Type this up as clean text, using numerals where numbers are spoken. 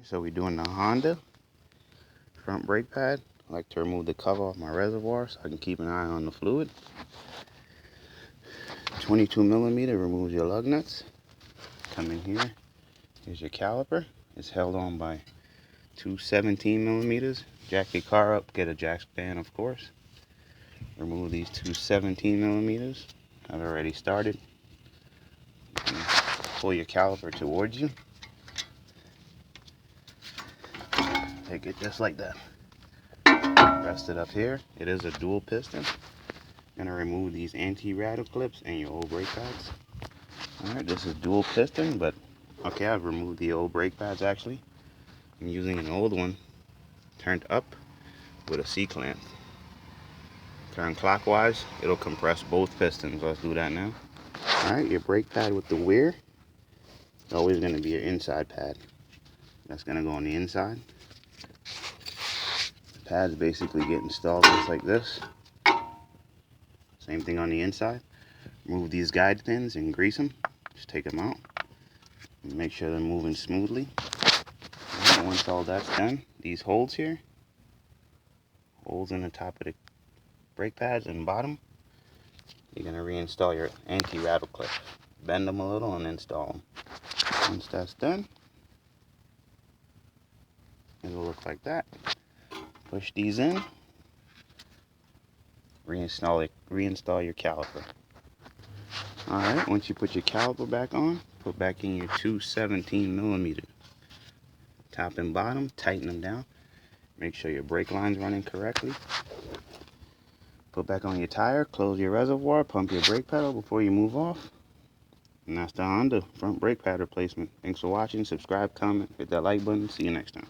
So we're doing the Honda front brake pad. I like to remove the cover off my reservoir so I can keep an eye on the fluid. 22 millimeter removes your lug nuts. Come in here. Here's your caliper. It's held on by two 17 millimeters. Jack your car up. Get a jack stand, of course. Remove these two 17 millimeters. I've already started. Pull your caliper towards you. Take it just like that. Rest it up here. It is a dual piston. Gonna remove these anti-rattle clips and your old brake pads. Alright, this is dual piston, but okay, I've removed the old brake pads actually. I'm using an old one turned up with a C-clamp. Turn clockwise, it'll compress both pistons. Let's do that now. Alright, your brake pad with the weir is always going to be your inside pad. That's going to go on the inside. The pads basically get installed just like this. Same thing on the inside. Remove these guide pins and grease them. Just take them out. And make sure they're moving smoothly. And once all that's done, these holes here, holes in the top of the brake pads and bottom, you're going to reinstall your anti-rattle clip. Bend them a little and install them. Once that's done, it'll look like that. Push these in. Reinstall your caliper. Alright, once you put your caliper back on, put back in your two 17 millimeter. Top and bottom, tighten them down. Make sure your brake line's running correctly. Put back on your tire, close your reservoir, pump your brake pedal before you move off. And that's the Honda front brake pad replacement. Thanks for watching. Subscribe, comment, hit that like button. See you next time.